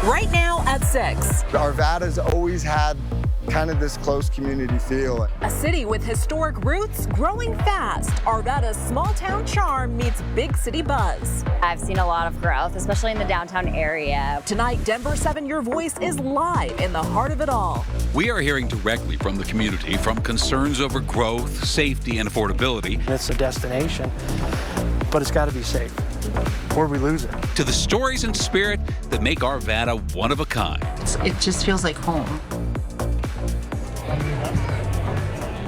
right now at 6. Arvada's always had kind of this close community feel. A city with historic roots growing fast. Arvada's small town charm meets big city buzz. I've seen a lot of growth, especially in the downtown area. Tonight, Denver7 Your Voice is live in the heart of it all. We are hearing directly from the community, from concerns over growth, safety, and affordability. It's a destination, but it's got to be safe, or we lose it. To the stories and spirit that make Arvada one of a kind. It just feels like home.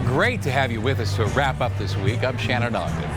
Great to have you with us to wrap up this week. I'm Shannon Ogden.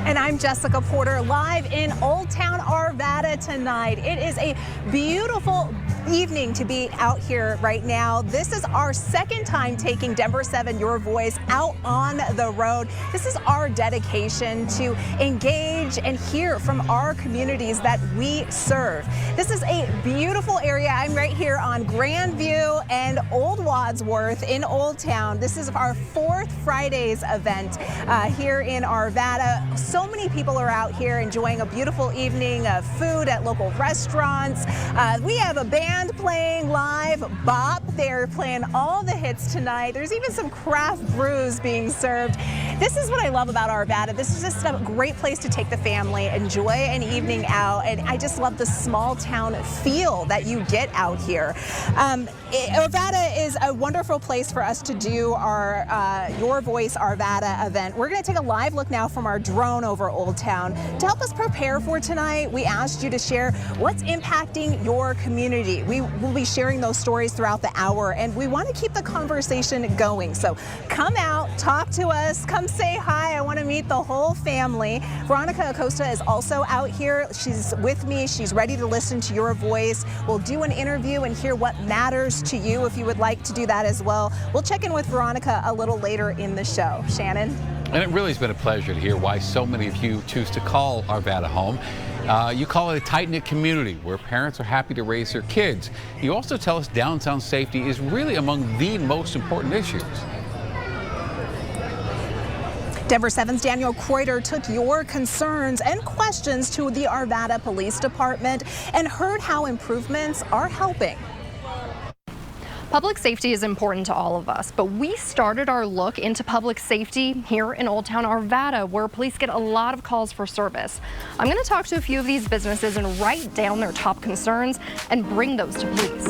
And I'm Jessica Porter, live in Oldtown Arvada tonight. It is a beautiful evening to be out here right now. This is our second time taking Denver7 Your Voice out on the road. This is our dedication to engage and hear from our communities that we serve. This is a beautiful area. I'm right here on Grandview and Old Wadsworth in Old Town. This is our fourth Fridays event here in Arvada. So many people are out here enjoying a beautiful evening of food at local restaurants. We have a band playing live, Bop. They're playing all the hits tonight. There's even some craft brews being served. This is what I love about Arvada. This is just a great place to take the family, enjoy an evening out, and I just love the small town feel that you get out here. Arvada is a wonderful place for us to do our Your Voice Arvada event. We're going to take a live look now from our drone over Old Town. To help us prepare for tonight, we asked you to share what's impacting your community. We will be sharing those stories throughout the hour, and we want to keep the conversation going. So come out, talk to us, come say hi. I want to meet the whole family. Veronica Acosta is also out here. She's with me. She's ready to listen to your voice. We'll do an interview and hear what matters to you if you would like to do that as well. We'll check in with Veronica a little later in the show. Shannon? And it really has been a pleasure to hear why so many of you choose to call Arvada home. You call it a tight-knit community where parents are happy to raise their kids. You also tell us downtown safety is really among the most important issues. Denver7's Daniel Kreuter took your concerns and questions to the Arvada Police Department and heard how improvements are helping. Public safety is important to all of us, but we started our look into public safety here in Oldtown Arvada, where police get a lot of calls for service. I'm going to talk to a few of these businesses and write down their top concerns and bring those to police.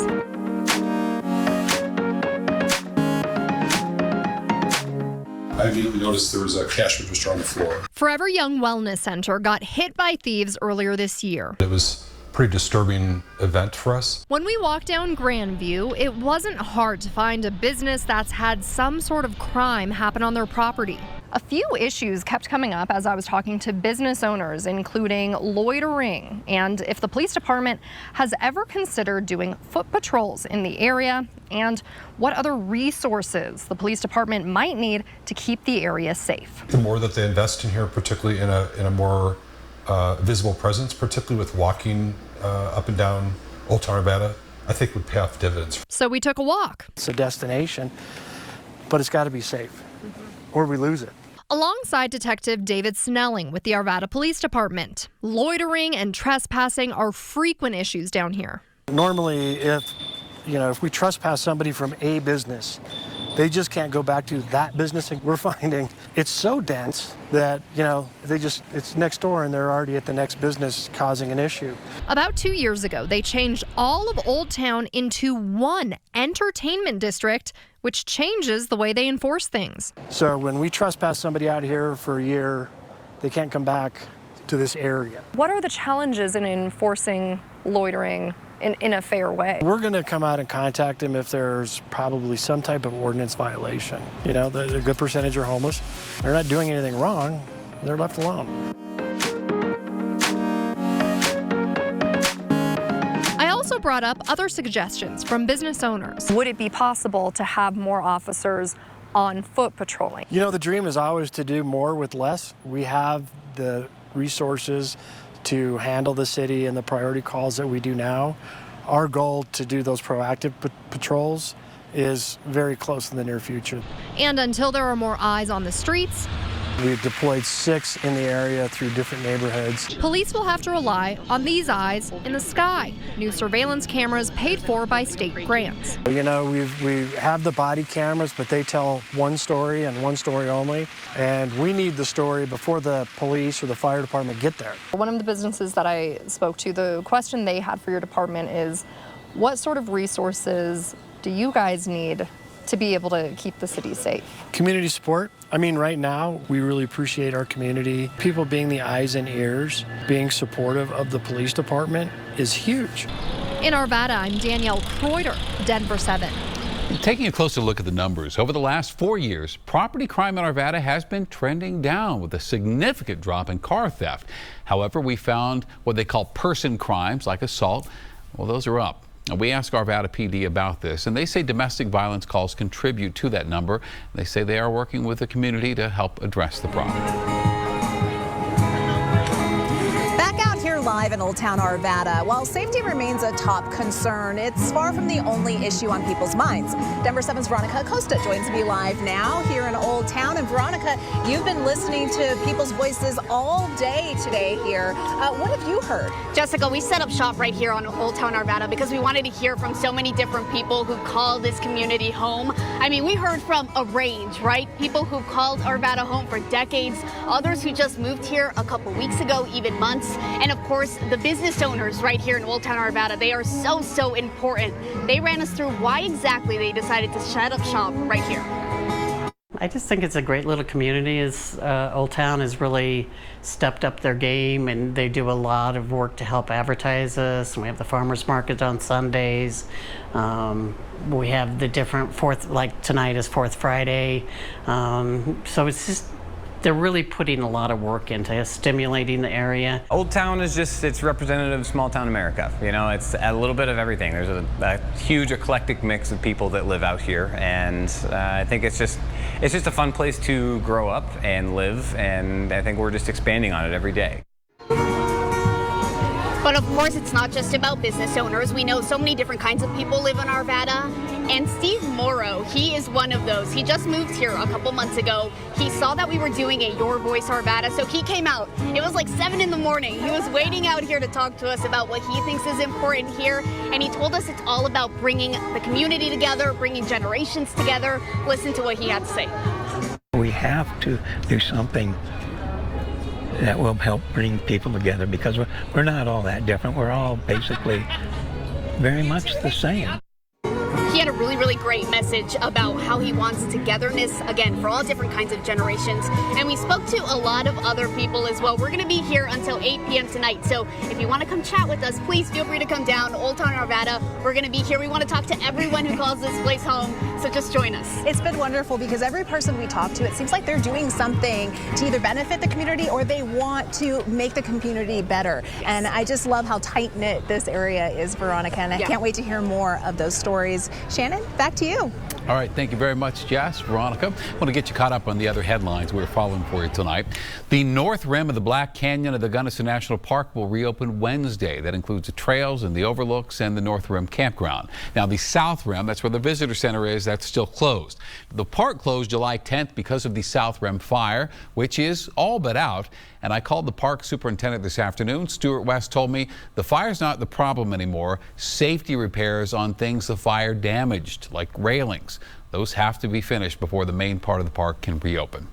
I immediately noticed there was a cash register on the floor. Forever Young Wellness Center got hit by thieves earlier this year. It was a pretty disturbing event for us. When we walked down Grandview, it wasn't hard to find a business that's had some sort of crime happen on their property. A few issues kept coming up as I was talking to business owners, including loitering, and if the police department has ever considered doing foot patrols in the area, and what other resources the police department might need to keep the area safe. The more that they invest in here, particularly in a more visible presence, particularly with walking up and down Oldtown Arvada, I think would pay off dividends. So we took a walk. It's a destination, but it's got to be safe, or we lose it. Alongside Detective David Snelling with the Arvada Police Department. Loitering and trespassing are frequent issues down here. Normally, if we trespass somebody from a business, they just can't go back to that business. And we're finding it's so dense that, it's next door and they're already at the next business causing an issue. About 2 years ago, they changed all of Old Town into one entertainment district, which changes the way they enforce things. So when we trespass somebody out here for a year, they can't come back to this area. What are the challenges in enforcing loitering in a fair way? We're going to come out and contact them if there's probably some type of ordinance violation. A good percentage are homeless. They're not doing anything wrong. They're left alone. I also brought up other suggestions from business owners. Would it be possible to have more officers on foot patrolling? The dream is always to do more with less. We have the resources to handle the city and the priority calls that we do now. Our goal to do those proactive patrols is very close in the near future. And until there are more eyes on the streets, We've deployed 6 in the area through different neighborhoods. Police will have to rely on these eyes in the sky, new surveillance cameras paid for by state grants. You know, we have the body cameras, but they tell one story and one story only, and we need the story before the police or the fire department get there. One of the businesses that I spoke to, the question they had for your department is, what sort of resources do you guys need to be able to keep the city safe? Community support. I mean, right now, we really appreciate our community. People being the eyes and ears, being supportive of the police department is huge. In Arvada, I'm Danielle Kreuter, Denver7. Taking a closer look at the numbers, over the last 4 years, property crime in Arvada has been trending down with a significant drop in car theft. However, we found what they call person crimes like assault. Well, those are up. We asked Arvada PD about this, and they say domestic violence calls contribute to that number. They say they are working with the community to help address the problem. Back out here live in Oldtown Arvada, while safety remains a top concern, it's far from the only issue on people's minds. Denver7's Veronica Acosta joins me live now here in Old Town. And Veronica, you've been listening to people's voices all day today here. What have you heard? Jessica, we set up shop right here on Oldtown Arvada because we wanted to hear from so many different people who call this community home. I mean, we heard from a range, right? People who called Arvada home for decades, others who just moved here a couple weeks ago, even months, and of course, the business owners right here in Oldtown Arvada. They are so important. They ran us through why exactly they decided to set up shop right here. I just think it's a great little community. Old Town has really stepped up their game, and they do a lot of work to help advertise us. And we have the farmers market on Sundays. We have the different like tonight is Fourth Friday. So it's just, they're really putting a lot of work into stimulating the area. Old Town is just, it's representative of small town America. You know, it's a little bit of everything. There's a huge eclectic mix of people that live out here, and I think it's just a fun place to grow up and live, and I think we're just expanding on it every day. But of course, it's not just about business owners. We know so many different kinds of people live in Arvada. And Steve Morrow, he is one of those. He just moved here a couple months ago. He saw that we were doing a Your Voice Arvada, so he came out. It was like 7 in the morning. He was waiting out here to talk to us about what he thinks is important here. And he told us it's all about bringing the community together, bringing generations together. Listen to what he had to say. We have to do something that will help bring people together, because we're not all that different. We're all basically very much the same. He had a really great message about how he wants togetherness, again, for all different kinds of generations. And we spoke to a lot of other people as well. We're going to be here until 8 p.m. tonight. So if you want to come chat with us, please feel free to come down to Oldtown Arvada. We're going to be here. We want to talk to everyone who calls this place home. So just join us. It's been wonderful because every person we talk to, it seems like they're doing something to either benefit the community or they want to make the community better. Yes. And I just love how tight-knit this area is, Veronica. And I can't wait to hear more of those stories. Shannon, back to you. All right, thank you very much, Jess. Veronica, I want to get you caught up on the other headlines we're following for you tonight. The north rim of the Black Canyon of the Gunnison National Park will reopen Wednesday. That includes the trails and the overlooks and the north rim campground. Now, the south rim, that's where the visitor center is, that's still closed. The park closed July 10th because of the south rim fire, which is all but out. And I called the park superintendent this afternoon. Stuart West told me the fire's not the problem anymore. Safety repairs on things the fire damaged, like railings. Those have to be finished before the main part of the park can reopen.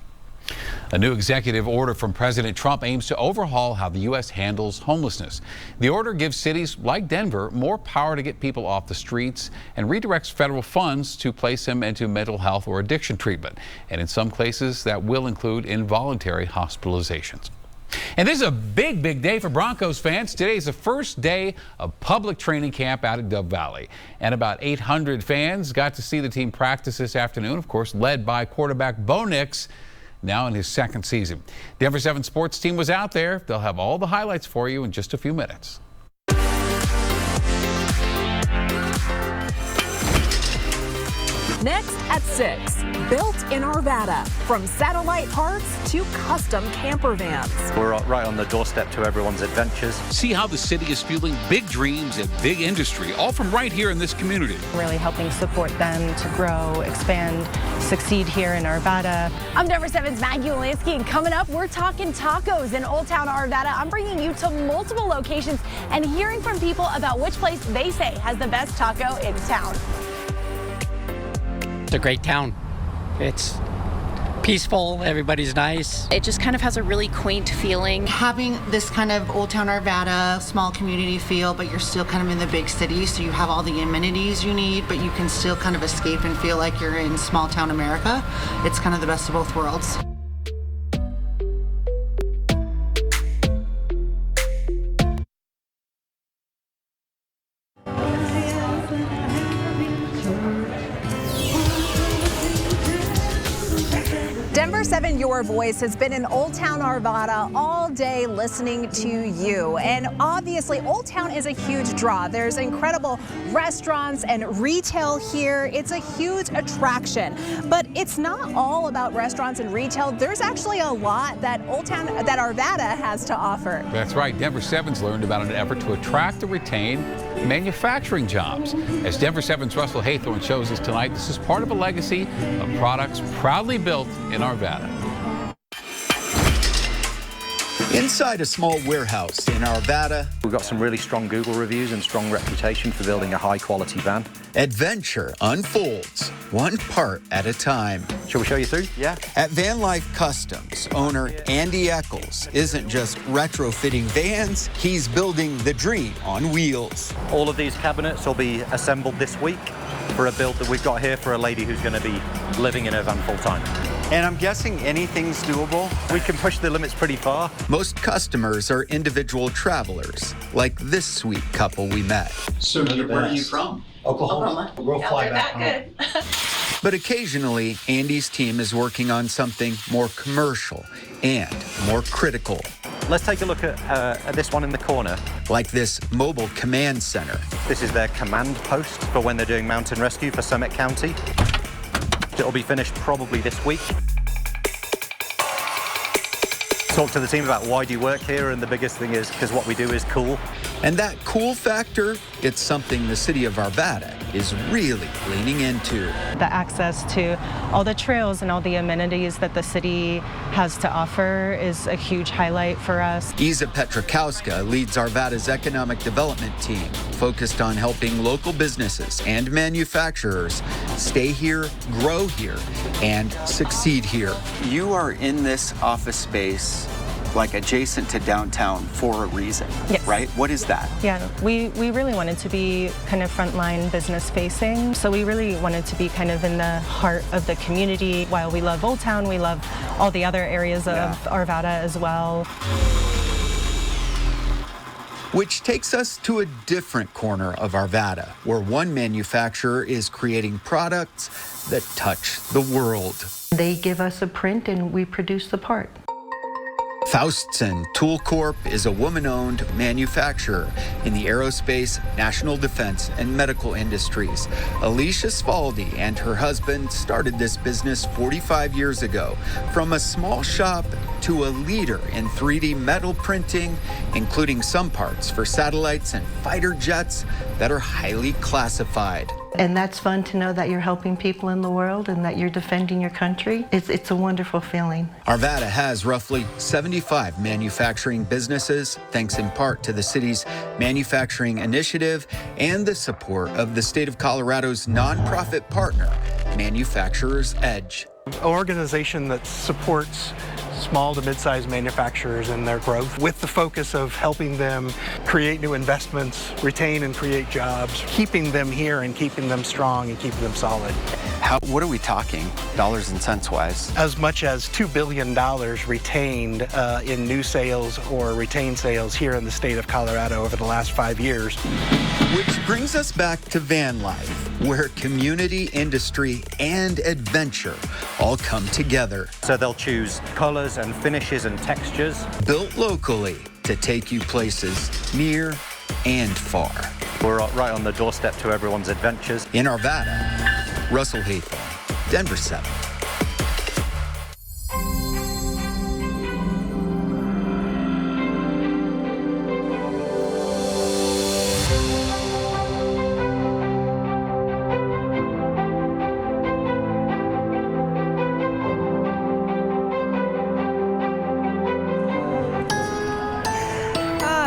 A new executive order from President Trump aims to overhaul how the U.S. handles homelessness. The order gives cities like Denver more power to get people off the streets and redirects federal funds to place them into mental health or addiction treatment. And in some cases, that will include involuntary hospitalizations. And this is a big day for Broncos fans. Today is the first day of public training camp out at Dove Valley. And about 800 fans got to see the team practice this afternoon, of course, led by quarterback Bo Nix, now in his second season. Denver7 sports team was out there. They'll have all the highlights for you in just a few minutes. Next at 6, built in Arvada, from satellite parts to custom camper vans. We're right on the doorstep to everyone's adventures. See how the city is fueling big dreams and big industry, all from right here in this community. Really helping support them to grow, expand, succeed here in Arvada. I'm Denver7's Maggie Walensky, and coming up, we're talking tacos in Oldtown Arvada. I'm bringing you to multiple locations and hearing from people about which place they say has the best taco in town. It's a great town. It's peaceful, everybody's nice. It just kind of has a really quaint feeling. Having this kind of Old Town Arvada, small community feel, but you're still kind of in the big city, so you have all the amenities you need, but you can still kind of escape and feel like you're in small town America. It's kind of the best of both worlds. Denver7, your voice, has been in Oldtown Arvada all day listening to you. And obviously, Old Town is a huge draw. There's incredible restaurants and retail here. It's a huge attraction. But it's not all about restaurants and retail. There's actually a lot that that Arvada has to offer. That's right. Denver7's learned about an effort to attract and retain manufacturing jobs. As Denver7's Russell Haythorne shows us tonight, this is part of a legacy of products proudly built in Arvada. Inside a small warehouse in Arvada, We've got some really strong Google reviews and strong reputation for building a high-quality van. adventure unfolds one part at a time. Shall we show you through? Yeah. At Van Life Customs, owner Andy Eccles isn't just retrofitting vans, he's building the dream on wheels. All of these cabinets will be assembled this week for a build that we've got here for a lady who's going to be living in her van full-time. And I'm guessing anything's doable? We can push the limits pretty far. Most customers are individual travelers, like this sweet couple we met. So where are you from? Oklahoma. We'll fly back home. But occasionally, Andy's team is working on something more commercial and more critical. Let's take a look at this one in the corner. Like this mobile command center. This is their command post for when they're doing mountain rescue for Summit County. It'll be finished probably this week. Talk to the team about why do you work here, and the biggest thing is because what we do is cool. And that cool factor, it's something the city of Arvada is really leaning into. The access to all the trails and all the amenities that the city has to offer is a huge highlight for us. Isa Petrakowska leads Arvada's economic development team, focused on helping local businesses and manufacturers stay here, grow here, and succeed here. You are in this office space like adjacent to downtown for a reason, yes. Right? What is that? Yeah, we really wanted to be kind of frontline business facing. So we really wanted to be kind of in the heart of the community. While we love Old Town, we love all the other areas of Arvada as well. Which takes us to a different corner of Arvada, where one manufacturer is creating products that touch the world. They give us a print and we produce the part. Faustson Tool Corp is a woman-owned manufacturer in the aerospace, national defense, and medical industries. Alicia Svaldi and her husband started this business 45 years ago, from a small shop to a leader in 3D metal printing, including some parts for satellites and fighter jets that are highly classified. And that's fun to know that you're helping people in the world and that you're defending your country. It's a wonderful feeling. Arvada has roughly 75 manufacturing businesses, thanks in part to the city's manufacturing initiative and the support of the state of Colorado's nonprofit partner, Manufacturers Edge. An organization that supports small to mid-sized manufacturers and their growth with the focus of helping them create new investments, retain and create jobs, keeping them here and keeping them strong and keeping them solid. What are we talking, dollars and cents wise? As much as $2 billion retained in new sales or retained sales here in the state of Colorado over the last 5 years. Which brings us back to van life, where community, industry, and adventure all come together. So they'll choose colors and finishes and textures. Built locally to take you places near and far. We're right on the doorstep to everyone's adventures. In Arvada, Russell Hathel, Denver 7.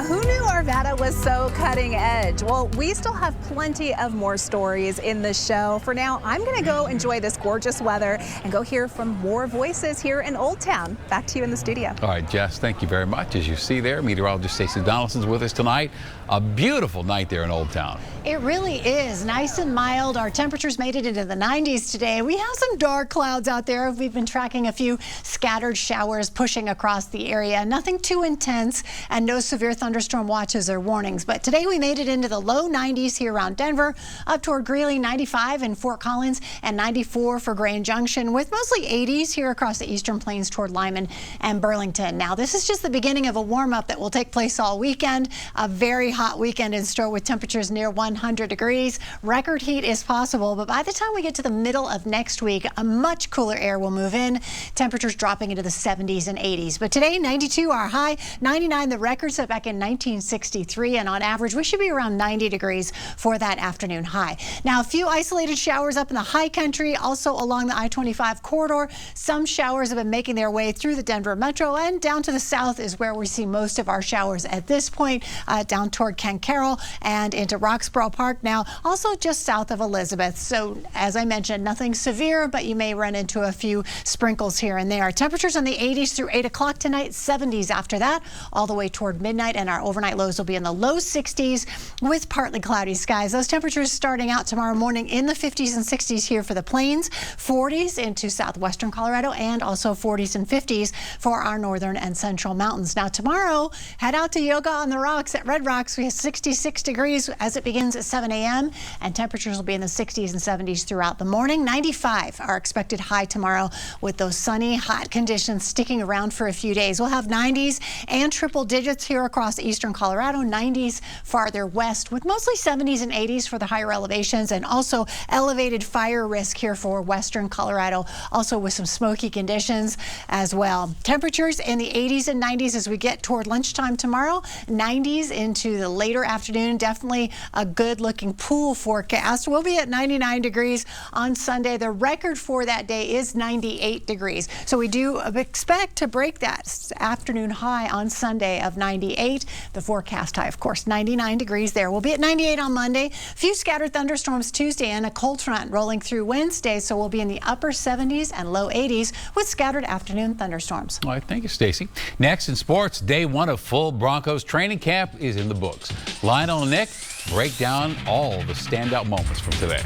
Who knew Arvada was so cutting edge? Well, we still have plenty of more stories in the show. For now, I'm going to go enjoy this gorgeous weather and go hear from more voices here in Old Town. Back to you in the studio. All right, Jess, thank you very much. As you see there, meteorologist Stacey Donaldson's with us tonight. A beautiful night there in Old Town. It really is nice and mild. Our temperatures made it into the 90s today. We have some dark clouds out there. We've been tracking a few scattered showers pushing across the area. Nothing too intense and no severe thunderstorm watches or warnings. But today we made it into the low 90s here around Denver, up toward Greeley, 95 in Fort Collins, and 94 for Grand Junction, with mostly 80s here across the eastern plains toward Lyman and Burlington. Now, this is just the beginning of a warm up that will take place all weekend. A very hot weekend in store with temperatures near 100 degrees. Record heat is possible, but by the time we get to the middle of next week, a much cooler air will move in. Temperatures dropping into the 70s and 80s. But today, 92 our high, 99 the record set back in 1963, and on average, we should be around 90 degrees for that afternoon high. Now, a few isolated showers up in the high country, also along the I-25 corridor. Some showers have been making their way through the Denver metro, and down to the south is where we see most of our showers at this point, down toward Ken Carroll and into Roxborough Park, now also just south of Elizabeth. So as I mentioned, nothing severe, but you may run into a few sprinkles here and there. Temperatures in the 80s through 8 o'clock tonight, 70s after that, all the way toward midnight, and our overnight lows will be in the low 60s with partly cloudy skies. Those temperatures starting out tomorrow morning in the 50s and 60s here for the plains, 40s into southwestern Colorado, and also 40s and 50s for our northern and central mountains. Now tomorrow, head out to Yoga on the Rocks at Red Rocks. We have 66 degrees as it begins at 7 a.m. and temperatures will be in the 60s and 70s throughout the morning. 95 are expected high tomorrow with those sunny, hot conditions sticking around for a few days. We'll have 90s and triple digits here across eastern Colorado, 90s farther west with mostly 70s and 80s for the higher elevations, and also elevated fire risk here for western Colorado, also with some smoky conditions as well. Temperatures in the 80s and 90s as we get toward lunchtime tomorrow, 90s into the later afternoon. Definitely a good looking pool forecast. We'll be at 99 degrees on Sunday. The record for that day is 98 degrees. So we do expect to break that afternoon high on Sunday of 98. The forecast high, of course, 99 degrees there. We'll be at 98 on Monday. A few scattered thunderstorms Tuesday and a cold front rolling through Wednesday. So we'll be in the upper 70s and low 80s with scattered afternoon thunderstorms. All right, thank you, Stacey. Next in sports, day one of full Broncos training camp is in the books. Lionel and Nick break down all the standout moments from today.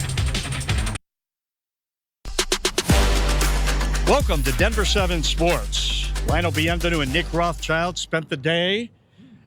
Welcome to Denver7 Sports. Lionel Bienvenu and Nick Rothschild spent the day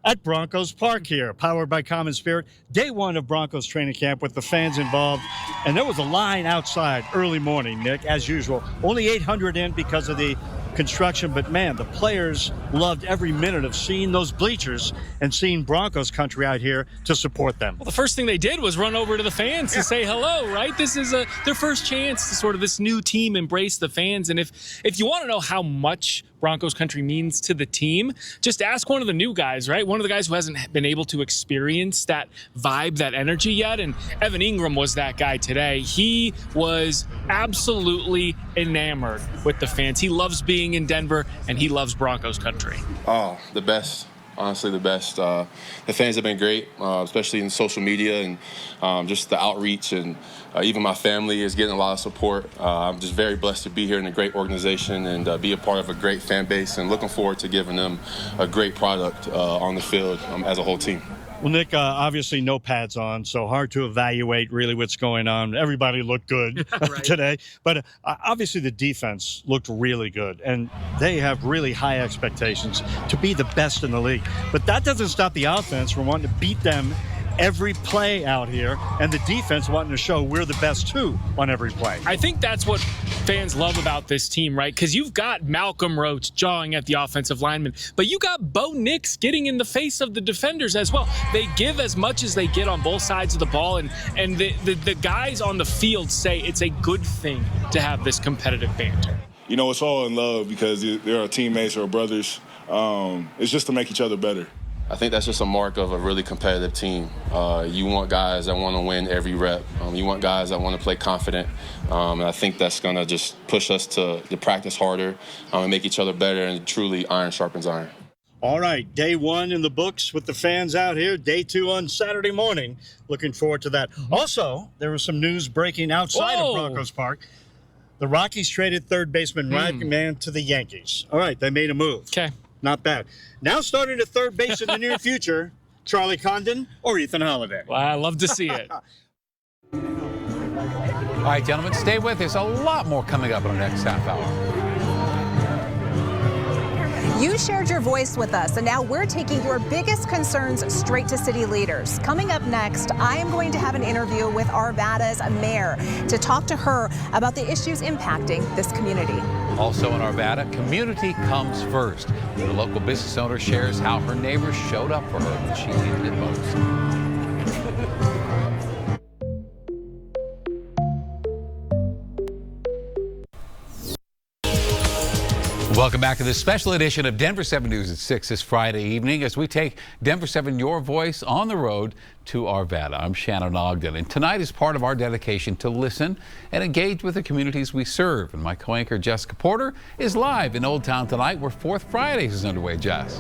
at Broncos Park here, powered by Common Spirit. Day one of Broncos training camp with the fans involved. And there was a line outside early morning, Nick, as usual. Only 800 in because of the construction, but man, the players loved every minute of seeing those bleachers and seeing Broncos country out here to support them. Well, the first thing they did was run over to the fans to say hello, right? This is their first chance to sort of this new team embrace the fans. And if you want to know how much Broncos country means to the team, just ask one of the new guys, right? One of the guys who hasn't been able to experience that vibe, that energy yet. And Evan Ingram was that guy today. He was absolutely enamored with the fans. He loves being in Denver, and he loves Broncos country. Oh, the best. Honestly, the best. The fans have been great, especially in social media and just the outreach, and even my family is getting a lot of support. I'm just very blessed to be here in a great organization and be a part of a great fan base, and looking forward to giving them a great product on the field as a whole team. Well, Nick, obviously no pads on, so hard to evaluate really what's going on. Everybody looked good today, but obviously the defense looked really good, and they have really high expectations to be the best in the league. But that doesn't stop the offense from wanting to beat them every play out here, and the defense wanting to show we're the best too on every play. I think that's what fans love about this team, right? Because you've got Malcolm Roach jawing at the offensive lineman, but you got Bo Nix getting in the face of the defenders as well. They give as much as they get on both sides of the ball, and the guys on the field say it's a good thing to have this competitive banter. You know, it's all in love because they're our teammates or brothers. It's just to make each other better. I think that's just a mark of a really competitive team. You want guys that want to win every rep. You want guys that want to play confident. And I think that's going to just push us to practice harder and make each other better, and truly iron sharpens iron. All right, day one in the books with the fans out here. Day two on Saturday morning. Looking forward to that. Also, there was some news breaking outside of Broncos Park. The Rockies traded third baseman Ryan Mann to the Yankees. All right, they made a move. Okay. Not bad. Now starting at third base in the near future, Charlie Condon or Ethan Holiday. Well, I love to see it. All right, gentlemen, stay with us. A lot more coming up in the next half hour. You shared your voice with us, and now we're taking your biggest concerns straight to city leaders. Coming up next, I am going to have an interview with Arvada's mayor to talk to her about the issues impacting this community. Also in Arvada, community comes first. The local business owner shares how her neighbors showed up for her when she needed it most. Welcome back to this special edition of Denver 7 News at 6 this Friday evening as we take Denver 7 Your Voice on the road to Arvada. I'm Shannon Ogden, and tonight is part of our dedication to listen and engage with the communities we serve. And my co-anchor Jessica Porter is live in Old Town tonight where Fourth Fridays is underway. Jess.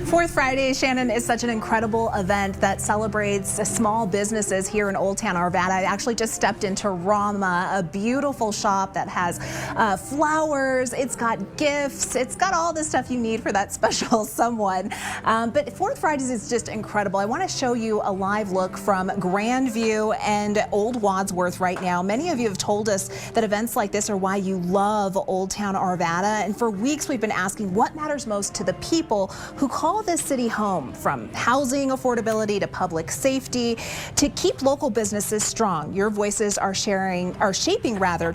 Fourth Friday, Shannon, is such an incredible event that celebrates small businesses here in Oldtown Arvada. I actually just stepped into Rama, a beautiful shop that has flowers, it's got gifts, it's got all the stuff you need for that special someone. But Fourth Fridays is just incredible. I want to show you a live look from Grandview and Old Wadsworth right now. Many of you have told us that events like this are why you love Oldtown Arvada. And for weeks we've been asking what matters most to the people who call this city home, from housing affordability to public safety to keep local businesses strong. Your voices are shaping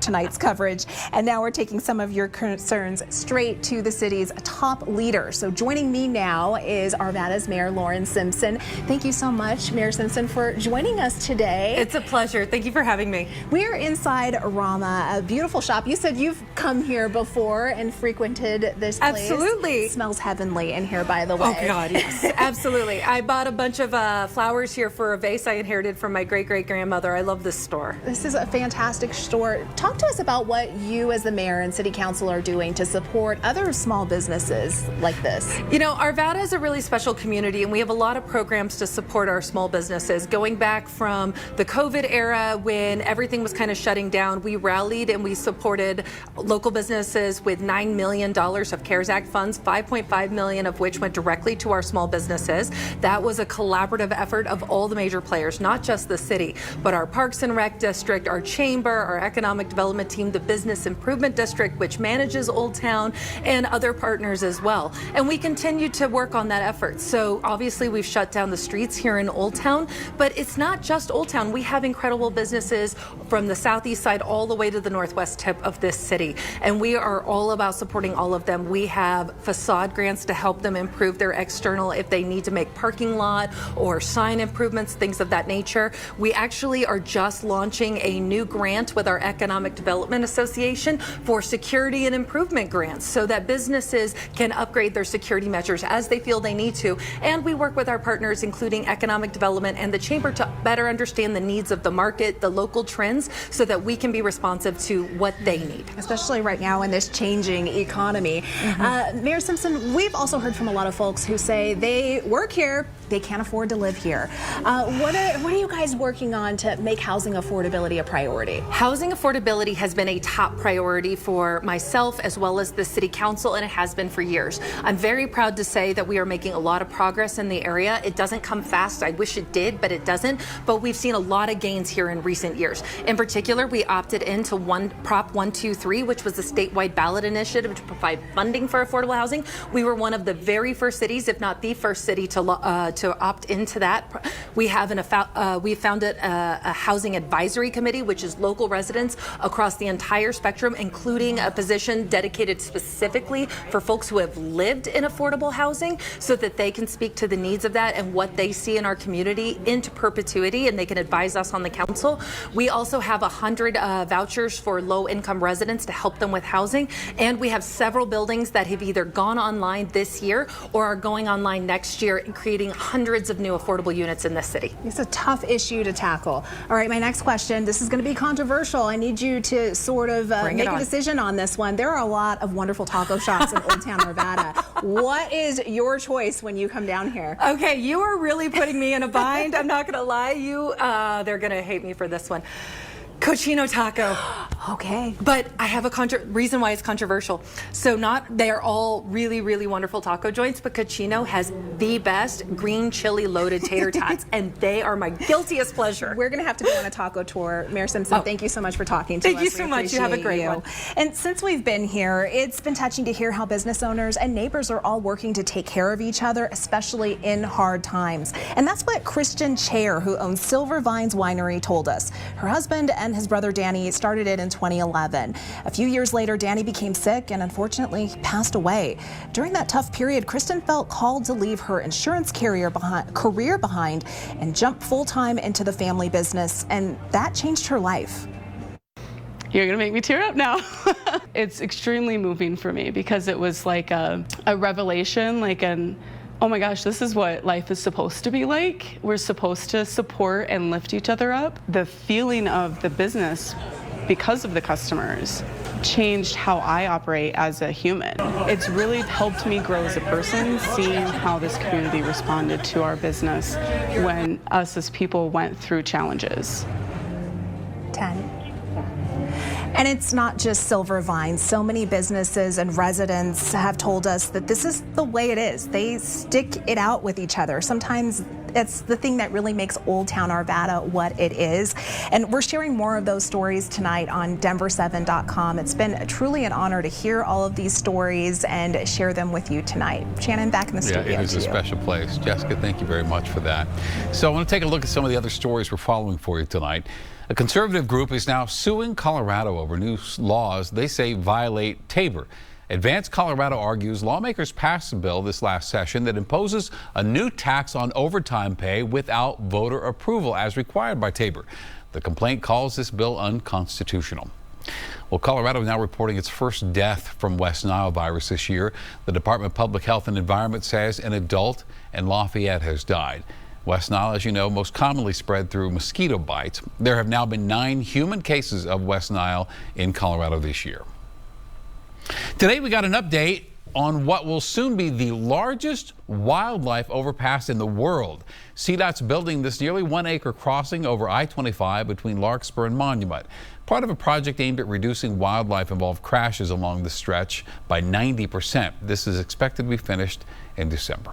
tonight's coverage, and now we're taking some of your concerns straight to the city's top leader. So joining me now is Arvada's Mayor Lauren Simpson. Thank you so much, Mayor Simpson, for joining us today. It's a pleasure. Thank you for having me. We're inside Rama, a beautiful shop. You said you've come here before and frequented this place. Absolutely. It smells heavenly in here, by the way. Oh God, yes, absolutely. I bought a bunch of flowers here for a vase I inherited from my great-great-grandmother. I love this store. This is a fantastic store. Talk to us about what you as the mayor and city council are doing to support other small businesses like this. You know, Arvada is a really special community, and we have a lot of programs to support our small businesses. Going back from the COVID era when everything was kind of shutting down, we rallied and we supported local businesses with $9 million of CARES Act funds, $5.5 million of which went directly to our small businesses. That was a collaborative effort of all the major players, not just the city, but our Parks and Rec District, our Chamber, our Economic Development Team, the Business Improvement District, which manages Old Town, and other partners as well. And we continue to work on that effort. So obviously we've shut down the streets here in Old Town, but it's not just Old Town. We have incredible businesses from the southeast side all the way to the northwest tip of this city. And we are all about supporting all of them. We have facade grants to help them improve their external if they need to make parking lot or sign improvements, things of that nature. We actually are just launching a new grant with our Economic Development Association for security and improvement grants so that businesses can upgrade their security measures as they feel they need to. And we work with our partners, including Economic Development and the Chamber, to better understand the needs of the market, the local trends, so that we can be responsive to what they need. Especially right now in this changing economy. Mayor Simpson, we've also heard from a lot of folks who say they work here, they can't afford to live here. What are you guys working on to make housing affordability a priority? Housing affordability has been a top priority for myself as well as the City Council, and it has been for years. I'm very proud to say that we are making a lot of progress in the area. It doesn't come fast. I wish it did, but it doesn't. But we've seen a lot of gains here in recent years. In particular, we opted into Prop 123, which was a statewide ballot initiative to provide funding for affordable housing. We were one of the very first cities, if not the first city, to to opt into that. We have we founded a housing advisory committee, which is local residents across the entire spectrum, including a position dedicated specifically for folks who have lived in affordable housing, so that they can speak to the needs of that and what they see in our community into perpetuity, and they can advise us on the council. We also have 100 vouchers for low-income residents to help them with housing, and we have several buildings that have either gone online this year or are going online next year, creating hundreds of new affordable units in this city. It's a tough issue to tackle. All right, my next question, this is going to be controversial. I need you to sort of make a decision on this one. There are a lot of wonderful taco shops in Oldtown Arvada. What is your choice when you come down here? Okay, you are really putting me in a bind. I'm not going to lie. They're going to hate me for this one. Cochino taco. Okay. But I have a reason why it's controversial. So they are all really, really wonderful taco joints, but Cochino has the best green chili loaded tater tots, and they are my guiltiest pleasure. We're going to have to go on a taco tour. Mayor Simpson, thank you so much for talking to us. Thank you so much. You have a great one. And since we've been here, it's been touching to hear how business owners and neighbors are all working to take care of each other, especially in hard times. And that's what Kristen Chair, who owns Silver Vines Winery, told us. Her husband and his brother Danny started it in 2011. A few years later, Danny became sick and unfortunately passed away. During that tough period, Kristen felt called to leave her insurance career behind and jump full-time into the family business, and that changed her life. You're gonna make me tear up now. It's extremely moving for me because it was like a revelation, oh my gosh, this is what life is supposed to be like. We're supposed to support and lift each other up. The feeling of the business, because of the customers, changed how I operate as a human. It's really helped me grow as a person, seeing how this community responded to our business when us as people went through challenges. 10. And it's not just Silver Vines. So many businesses and residents have told us that this is the way it is. They stick it out with each other. Sometimes it's the thing that really makes Oldtown Arvada what it is. And we're sharing more of those stories tonight on Denver7.com. It's been truly an honor to hear all of these stories and share them with you tonight. Shannon, back in the studio. Yeah, it is a special place. Jessica, thank you very much for that. So I want to take a look at some of the other stories we're following for you tonight. A conservative group is now suing Colorado over new laws they say violate Tabor. Advance Colorado argues lawmakers passed a bill this last session that imposes a new tax on overtime pay without voter approval as required by Tabor. The complaint calls this bill unconstitutional. Well, Colorado is now reporting its first death from West Nile virus this year. The Department of Public Health and Environment says an adult in Lafayette has died. West Nile, as you know, most commonly spread through mosquito bites. There have now been 9 human cases of West Nile in Colorado this year. Today we got an update on what will soon be the largest wildlife overpass in the world. CDOT's building this nearly 1-acre crossing over I-25 between Larkspur and Monument, part of a project aimed at reducing wildlife-involved crashes along the stretch by 90%. This is expected to be finished in December.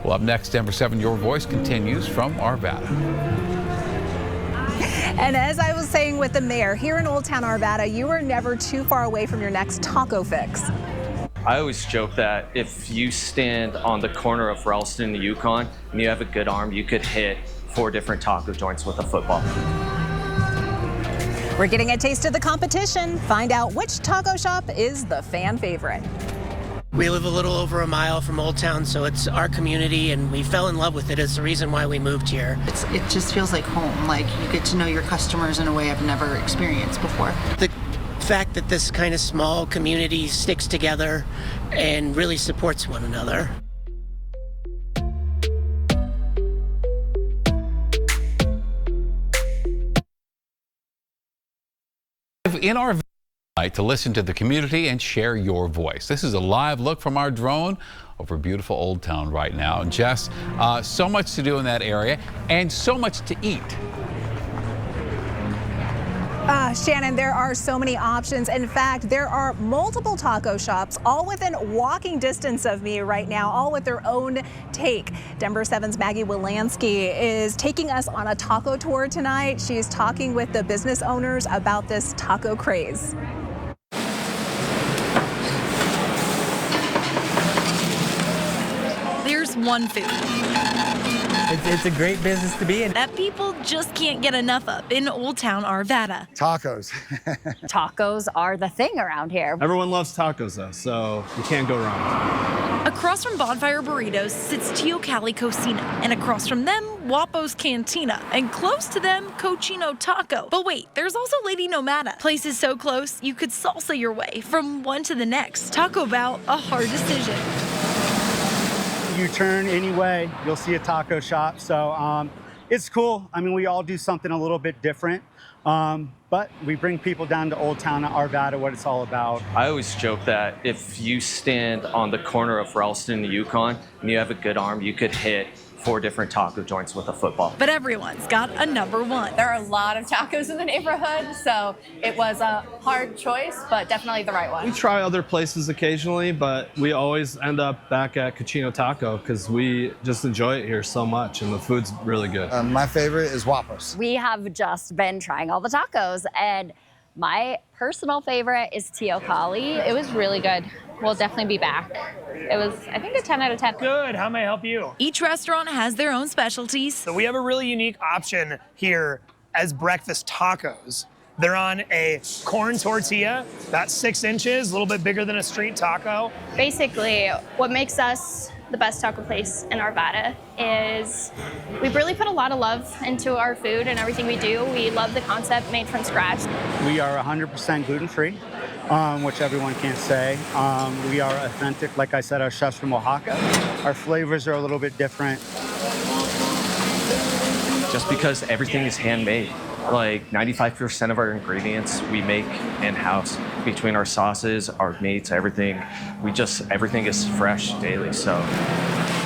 Well, up next, Denver7, Your Voice continues from Arvada. And as I was saying with the mayor, here in Oldtown Arvada, you are never too far away from your next taco fix. I always joke that if you stand on the corner of Ralston and the Yukon and you have a good arm, you could hit 4 different taco joints with a football. We're getting a taste of the competition. Find out which taco shop is the fan favorite. We live a little over a mile from Old Town, so it's our community, and we fell in love with it. It's the reason why we moved here. It just feels like home. Like you get to know your customers in a way I've never experienced before. The fact that this kind of small community sticks together and really supports one another. In our to listen to the community and share your voice. This is a live look from our drone over beautiful Old Town right now. And Jess, so much to do in that area and so much to eat. Shannon, there are so many options. In fact, there are multiple taco shops all within walking distance of me right now, all with their own take. Denver7's Maggie Wilansky is taking us on a taco tour tonight. She's talking with the business owners about this taco craze. There's one food It's a great business to be in. that people just can't get enough of in Oldtown Arvada. Tacos. Tacos are the thing around here. Everyone loves tacos though, so you can't go wrong. Across from Bonfire Burritos sits Tio Cali Cocina, and across from them, Wapo's Cantina, and close to them, Cochino Taco. But wait, there's also Lady Nomada. Places so close, you could salsa your way from one to the next. Talk about a hard decision. You turn any way, you'll see a taco shop. So it's cool. I mean, we all do something a little bit different. But we bring people down to Oldtown Arvvada, what it's all about. I always joke that if you stand on the corner of Ralston and the Yukon and you have a good arm, you could hit 4 different taco joints with a football. But everyone's got a number one. There are a lot of tacos in the neighborhood, so it was a hard choice, but definitely the right one. We try other places occasionally, but we always end up back at Cochino Taco because we just enjoy it here so much, and the food's really good. My favorite is Wapo's. We have just been trying all the tacos, and my personal favorite is Tio Cali. It was really good. We'll definitely be back. It was, I think, a 10 out of 10. Good, how may I help you? Each restaurant has their own specialties. So we have a really unique option here as breakfast tacos. They're on a corn tortilla, about 6 inches, a little bit bigger than a street taco. Basically, what makes us the best taco place in Arvada is we've really put a lot of love into our food and everything we do. We love the concept made from scratch. We are 100% gluten-free, which everyone can't say. We are authentic. Like I said, our chef's from Oaxaca. Our flavors are a little bit different. Just because everything is handmade. Like 95% of our ingredients we make in-house. Between our sauces, our meats, everything, everything is fresh daily, so.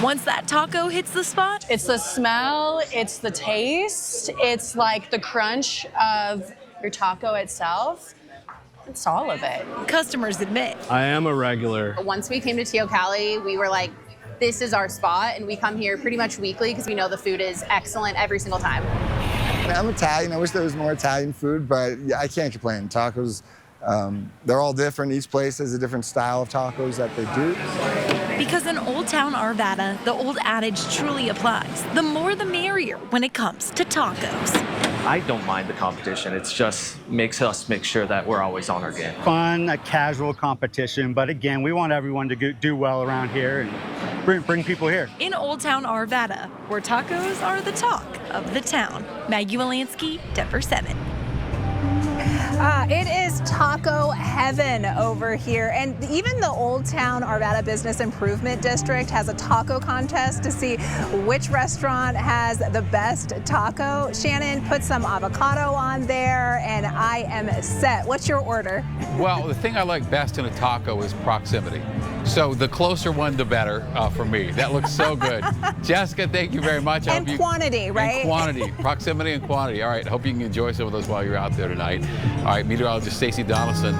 Once that taco hits the spot, it's the smell, it's the taste, it's like the crunch of your taco itself. It's all of it. Customers admit. I am a regular. Once we came to Tio Cali, we were like, this is our spot, and we come here pretty much weekly because we know the food is excellent every single time. I'm Italian. I wish there was more Italian food, but yeah, I can't complain. Tacos, they're all different. Each place has a different style of tacos that they do. Because in Oldtown Arvada, the old adage truly applies. The more the merrier when it comes to tacos. I don't mind the competition. It's just makes us make sure that we're always on our game. Fun, a casual competition, but again, we want everyone to do well around here and bring people here. In Oldtown Arvada, where tacos are the talk of the town. Maggie Walansky, Denver7. It is taco heaven over here. And even the Oldtown Arvada Business Improvement District has a taco contest to see which restaurant has the best taco. Shannon put some avocado on there, and I am set. What's your order? Well, the thing I like best in a taco is proximity. So the closer one, the better for me. That looks so good. Jessica, thank you very much. And quantity, right? And quantity, proximity and quantity. All right, I hope you can enjoy some of those while you're out there tonight. All right, meteorologist Stacey Donaldson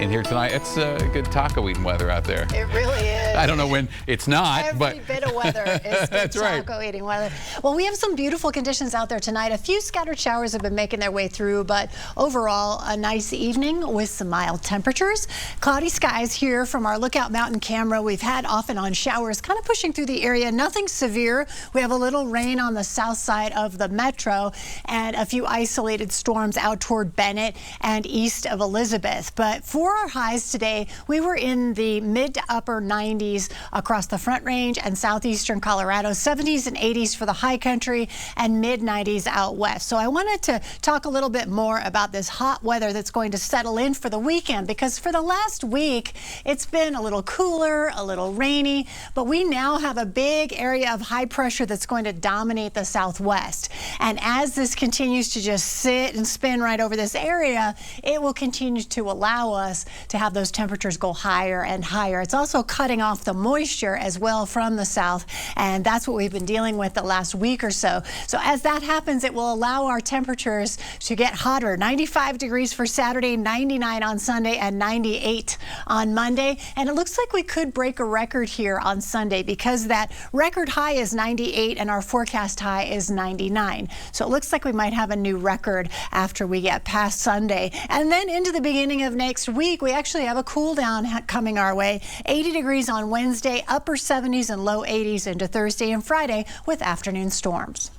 in here tonight. It's good taco eating weather out there. It really is. I don't know when it's not, Every bit of weather is That's good right. taco eating weather. Well, we have some beautiful conditions out there tonight. A few scattered showers have been making their way through, but overall, a nice evening with some mild temperatures. Cloudy skies here from our Lookout Mountain camera. We've had off and on showers kind of pushing through the area. Nothing severe. We have a little rain on the south side of the metro and a few isolated storms out toward Bennett and east of Elizabeth. But for our highs today, we were in the mid to upper 90s across the Front Range and southeastern Colorado, 70s and 80s for the high country, and mid 90s out west. So I wanted to talk a little bit more about this hot weather that's going to settle in for the weekend, because for the last week, it's been a little cooler, a little rainy, but we now have a big area of high pressure that's going to dominate the southwest. And as this continues to just sit and spin right over this area, it will continue to allow us to have those temperatures go higher and higher. It's also cutting off the moisture as well from the south, and that's what we've been dealing with the last week or so. So as that happens, it will allow our temperatures to get hotter. 95 degrees for Saturday, 99 on Sunday, and 98 on Monday. And it looks like we could break a record here on Sunday, because that record high is 98 and our forecast high is 99. So it looks like we might have a new record after we get past Sunday. And then into the beginning of next week, week, we actually have a cool down coming our way. 80 degrees on Wednesday, upper 70s and low 80s into Thursday and Friday with afternoon storms.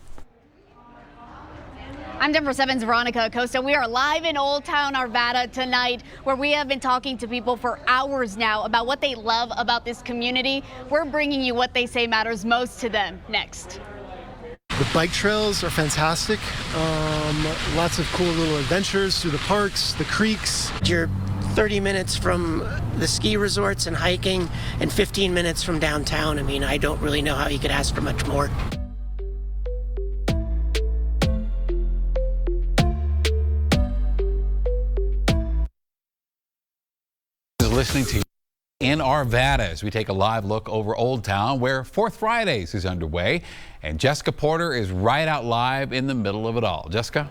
I'm Denver7's Veronica Acosta. We are live in Oldtown Arvada tonight, where we have been talking to people for hours now about what they love about this community. We're bringing you what they say matters most to them next. The bike trails are fantastic. Lots of cool little adventures through the parks, the creeks. You're 30 minutes from the ski resorts and hiking and 15 minutes from downtown. I mean, I don't really know how you could ask for much more. Listening to in Arvada as we take a live look over Old Town, where Fourth Fridays is underway, and Jessica Porter is right out live in the middle of it all. Jessica?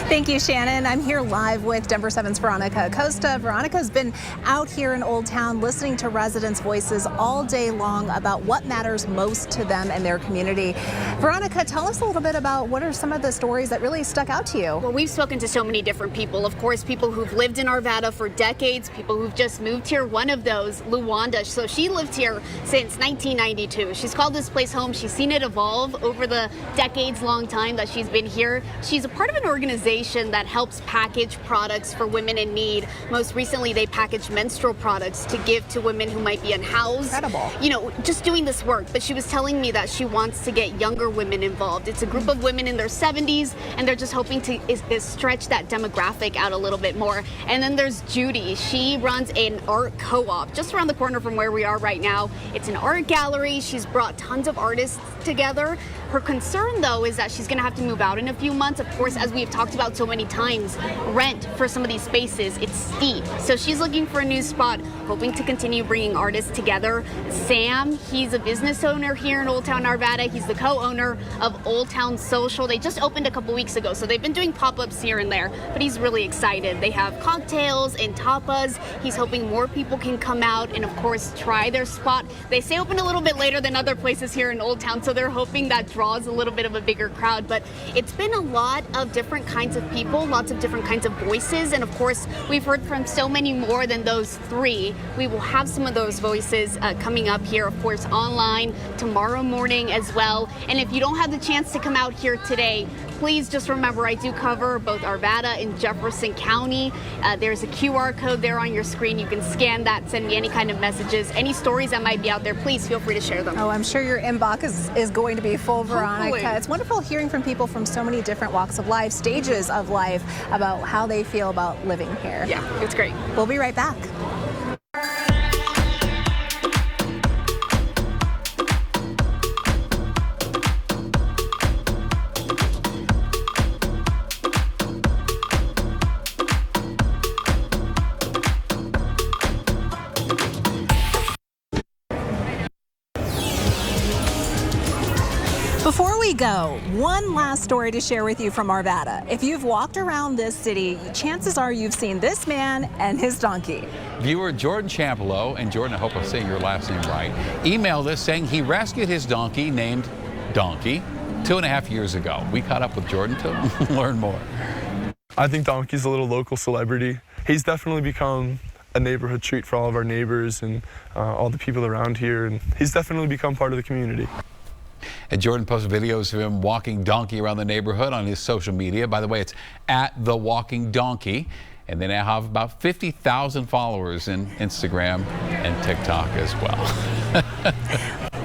Thank you, Shannon. I'm here live with Denver7's Veronica Acosta. Veronica's been out here in Old Town listening to residents' voices all day long about what matters most to them and their community. Veronica, tell us a little bit about what are some of the stories that really stuck out to you. Well, we've spoken to so many different people. Of course, people who've lived in Arvada for decades, people who've just moved here. One of those, Luwanda. So she lived here since 1992. She's called this place home. She's seen it evolve over the decades-long time that she's been here. She's a part of an organization that helps package products for women in need. Most recently, they packaged menstrual products to give to women who might be unhoused. Incredible. You know, just doing this work. But she was telling me that she wants to get younger women involved. It's a group of women in their 70s, and they're just hoping to stretch that demographic out a little bit more. And then there's Judy. She runs an art co-op just around the corner from where we are right now. It's an art gallery. She's brought tons of artists together. Her concern, though, is that she's going to have to move out in a few months. Of course, as we've talked about so many times, rent for some of these spaces, it's steep. So she's looking for a new spot, hoping to continue bringing artists together. Sam, he's a business owner here in Oldtown Arvada. He's the co-owner of Old Town Social. They just opened a couple weeks ago, so they've been doing pop-ups here and there, but he's really excited. They have cocktails and tapas. He's hoping more people can come out and, of course, try their spot. They stay open a little bit later than other places here in Old Town, so they're hoping that draws a little bit of a bigger crowd. But it's been a lot of different kinds of people, lots of different kinds of voices, and of course we've heard from so many more than those three. We will have some of those voices coming up here, of course, online tomorrow morning as well. And if you don't have the chance to come out here today, please just remember, I do cover both Arvada and Jefferson County. There's a QR code there on your screen. You can scan that, send me any kind of messages, any stories that might be out there. Please feel free to share them. Oh, I'm sure your inbox is going to be full, Veronica. Hopefully. It's wonderful hearing from people from so many different walks of life, stages of life, about how they feel about living here. Yeah, it's great. We'll be right back. Before we go, one last story to share with you from Arvada. If you've walked around this city, chances are you've seen this man and his donkey. Viewer Jordan Champolo, and Jordan, I hope I'm saying your last name right, emailed us saying he rescued his donkey named Donkey 2.5 years ago. We caught up with Jordan to learn more. I think Donkey's a little local celebrity. He's definitely become a neighborhood treat for all of our neighbors and all the people around here, and he's definitely become part of the community. And Jordan posted videos of him walking Donkey around the neighborhood on his social media. By the way, it's at The Walking Donkey. And they now have about 50,000 followers in Instagram and TikTok as well.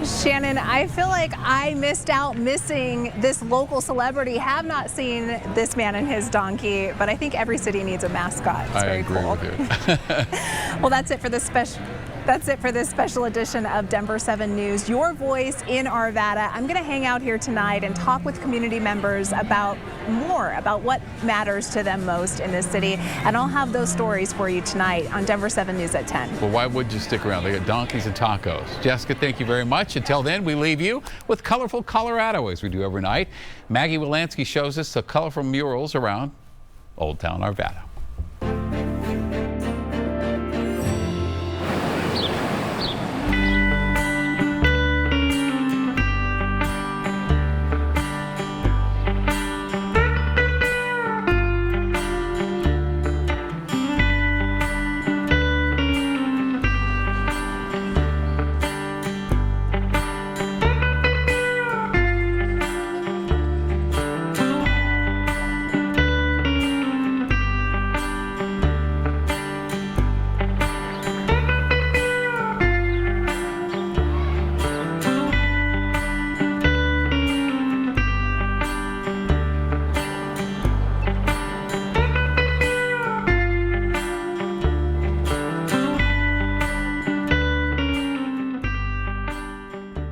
Shannon, I feel like I missed out missing this local celebrity. Have not seen this man and his donkey, but I think every city needs a mascot. It's very agree cool. with you. Well, that's it for this special edition of Denver7 News, your voice in Arvada. I'm going to hang out here tonight and talk with community members about what matters to them most in this city. And I'll have those stories for you tonight on Denver7 News at 10. Well, why would you stick around? They got donkeys and tacos. Jessica, thank you very much. Until then, we leave you with colorful Colorado as we do every night. Maggie Wilansky shows us the colorful murals around Old Town Arvada.